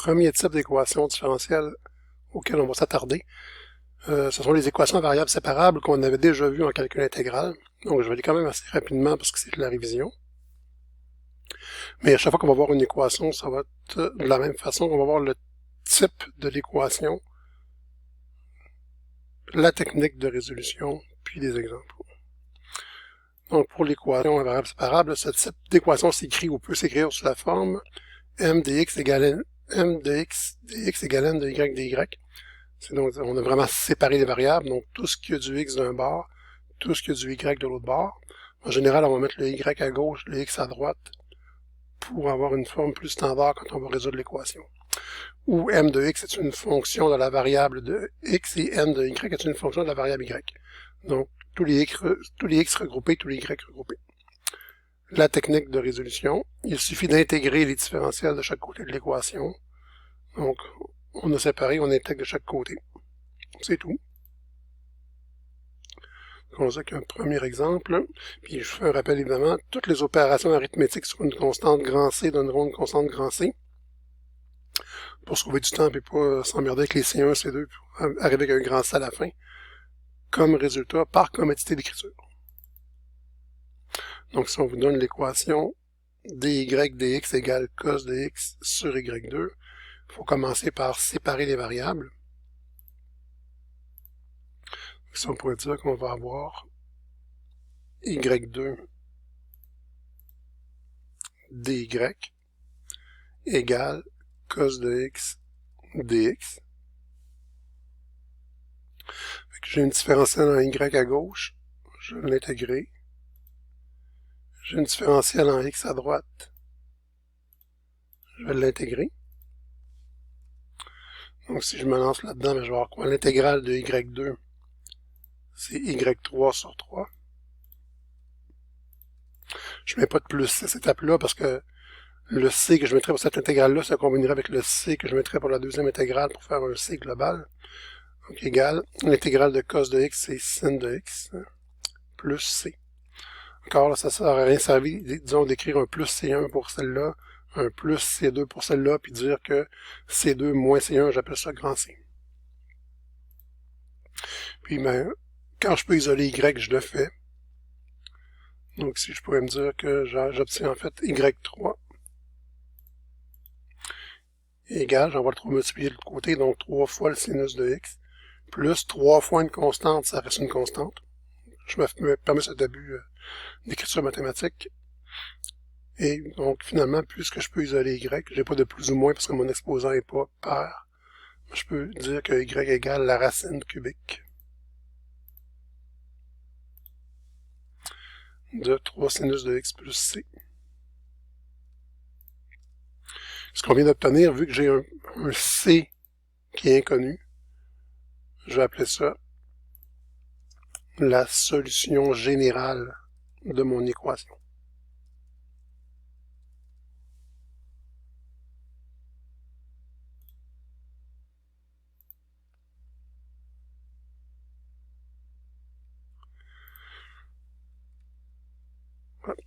premier type d'équation différentielle auquel on va s'attarder, ce sont les équations à variables séparables qu'on avait déjà vues en calcul intégral. Donc je vais aller quand même assez rapidement parce que c'est de la révision. Mais à chaque fois qu'on va voir une équation, ça va être de la même façon. On va voir le type de l'équation, la technique de résolution, puis des exemples. Donc pour l'équation à variables séparables, ce type d'équation s'écrit ou peut s'écrire sous la forme m de x égale m de x dx égale m de y dy. Donc, on a vraiment séparé les variables, donc tout ce qui a du x d'un bord, tout ce qui a du y de l'autre bord. En général, on va mettre le y à gauche, le x à droite, pour avoir une forme plus standard quand on va résoudre l'équation. Où m de x est une fonction de la variable de x et m de y est une fonction de la variable y. Donc, tous les x regroupés, tous les y regroupés. La technique de résolution, il suffit d'intégrer les différentiels de chaque côté de l'équation. Donc, on a séparé, on intègre de chaque côté. C'est tout. On a qu'un premier exemple. Puis je fais un rappel évidemment, toutes les opérations arithmétiques sur une constante grand C donneront une constante grand C. Pour sauver du temps et pas s'emmerder avec les C1, C2 pour arriver avec un grand C à la fin. Comme résultat, par commodité d'écriture. Donc si on vous donne l'équation dy dx égale cos de x sur y2, il faut commencer par séparer les variables. Si on pourrait dire qu'on va avoir y2 dy égale cos de x dx. J'ai une différentielle en y à gauche, je vais l'intégrer. J'ai une différentielle en x à droite, je vais l'intégrer. Donc si je me lance là-dedans, je vais avoir quoi? L'intégrale de y2, c'est y3 sur 3. Je ne mets pas de plus à cette étape-là parce que le c que je mettrais pour cette intégrale-là se combinerait avec le c que je mettrais pour la deuxième intégrale pour faire un c global. Donc égal, l'intégrale de cos de x, c'est sin de x, plus c. Encore là, ça ne sert à rien servi, disons, d'écrire un plus c1 pour celle-là, un plus c2 pour celle-là, puis dire que c2 moins c1, j'appelle ça grand c. Puis, ben, quand je peux isoler y, je le fais. Donc ici, je pourrais me dire que j'obtiens en fait y3 égal, j'envoie le 3 multiplier de l'autre côté, donc 3 fois le sinus de x, plus 3 fois une constante, ça reste une constante. Je me permets ce début d'écriture mathématique. Et donc, finalement, puisque je peux isoler y, j'ai pas de plus ou moins parce que mon exposant n'est pas pair, je peux dire que y égale la racine cubique de 3 sinus de x plus c. Ce qu'on vient d'obtenir, vu que j'ai un c qui est inconnu, je vais appeler ça la solution générale de mon équation.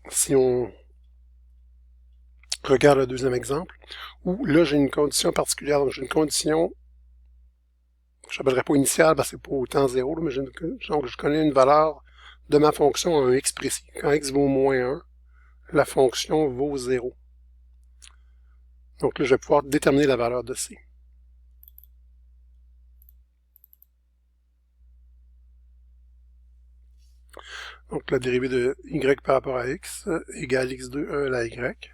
Si on regarde le deuxième exemple, où là j'ai une condition particulière, donc j'ai une condition, je n'appellerai pas initiale parce que c'est pas autant 0, mais donc je connais une valeur de ma fonction à un x précis. Quand x vaut moins 1, la fonction vaut 0. Donc là, je vais pouvoir déterminer la valeur de c. Donc la dérivée de y par rapport à x égale x2 1 à la y.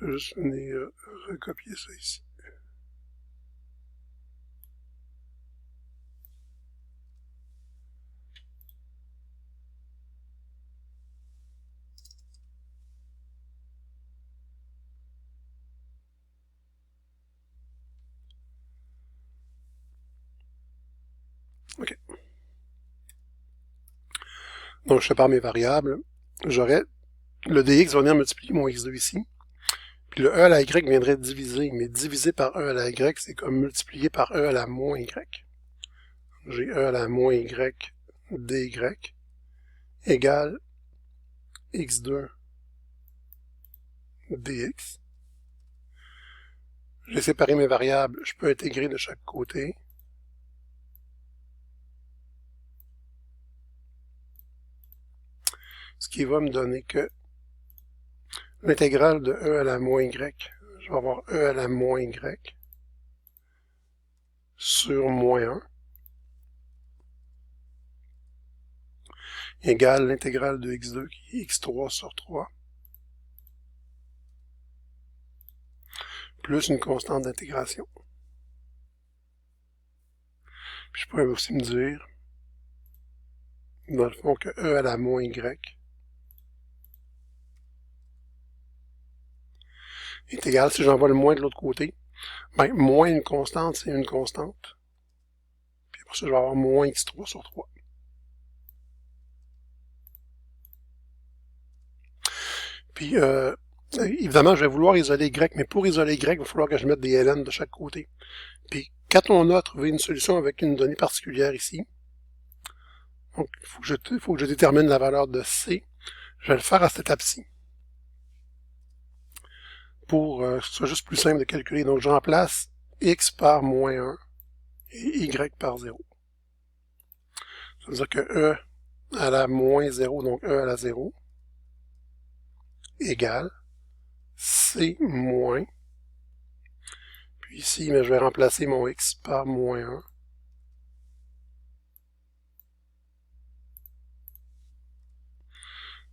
Je vais juste venir recopier ça ici. OK. Donc, je sépare mes variables. J'aurais le dx va venir multiplier mon x2 ici. Puis le e à la y viendrait diviser. Mais diviser par e à la y, c'est comme multiplier par e à la moins y. J'ai e à la moins y dy égale x2 dx. J'ai séparé mes variables, je peux intégrer de chaque côté. Ce qui va me donner que l'intégrale de e à la moins y, je vais avoir e à la moins y sur moins 1 égale l'intégrale de x2 qui est x3 sur 3 plus une constante d'intégration. Puis je pourrais aussi me dire, dans le fond, que e à la moins y est égal, si j'envoie le moins de l'autre côté, ben, moins une constante, c'est une constante. Puis pour ça, je vais avoir moins x3 sur 3. Puis, évidemment, je vais vouloir isoler y, mais pour isoler y, il va falloir que je mette des ln de chaque côté. Puis, quand on a trouvé une solution avec une donnée particulière ici, donc il faut que je détermine la valeur de c, je vais le faire à cette étape-ci. Pour que ce soit juste plus simple de calculer. Donc, je remplace x par moins 1 et y par 0. Ça veut dire que e à la moins 0, donc e à la 0, égale c moins, puis ici, mais je vais remplacer mon x par moins 1.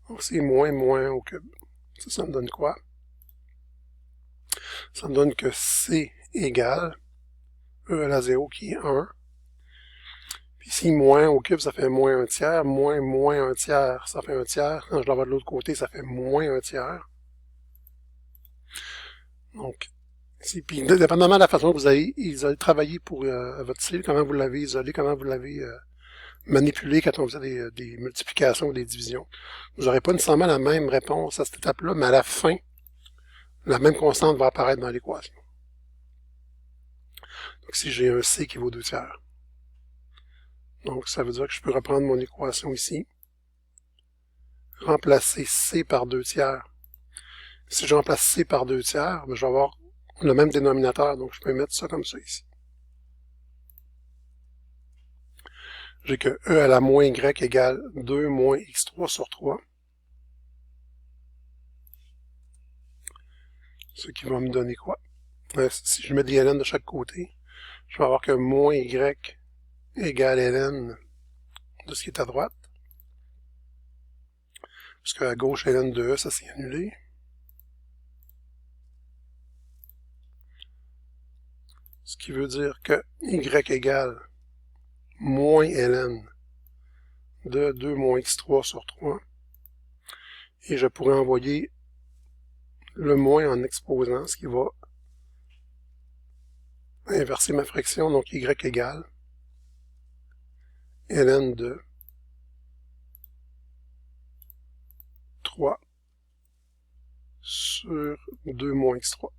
Donc c'est moins 1 au cube. Ça me donne quoi? Ça me donne que c égale e à la 0 qui est 1. Puis ici, moins au cube, ça fait moins 1 tiers. Moins 1 tiers, ça fait 1 tiers. Quand je l'envoie de l'autre côté, ça fait moins 1 tiers. Donc, ici, puis dépendamment de la façon que vous avez travaillé pour votre style, comment vous l'avez isolé, comment vous l'avez manipulé quand on faisait des multiplications ou des divisions, vous n'aurez pas nécessairement la même réponse à cette étape-là, mais à la fin, la même constante va apparaître dans l'équation. Donc ici, j'ai un c qui vaut 2 tiers. Donc, ça veut dire que je peux reprendre mon équation ici, remplacer c par 2 tiers. Si je remplace c par 2 tiers, ben, je vais avoir le même dénominateur, donc je peux mettre ça comme ça ici. J'ai que e à la moins y égale 2 moins x3 sur 3. Ce qui va me donner quoi? Si je mets des ln de chaque côté, je vais avoir que moins y égale ln de ce qui est à droite. Puisque à gauche, ln de e, ça s'est annulé. Ce qui veut dire que y égale moins ln de 2 moins x3 sur 3. Et je pourrais envoyer le moins en exposant, ce qui va inverser ma fraction. Donc y égale ln de 3 sur 2 moins x3.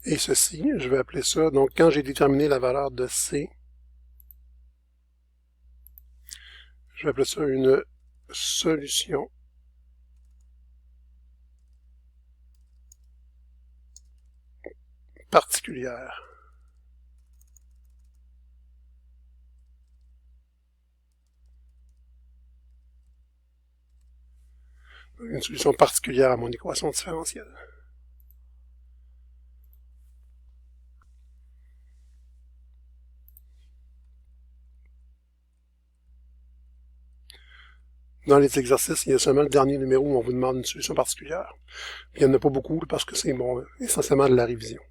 Et ceci, je vais appeler ça, donc quand j'ai déterminé la valeur de c, je vais appeler ça une solution particulière. Une solution particulière à mon équation différentielle. Dans les exercices, il y a seulement le dernier numéro où on vous demande une solution particulière. Il n'y en a pas beaucoup parce que c'est bon, essentiellement de la révision.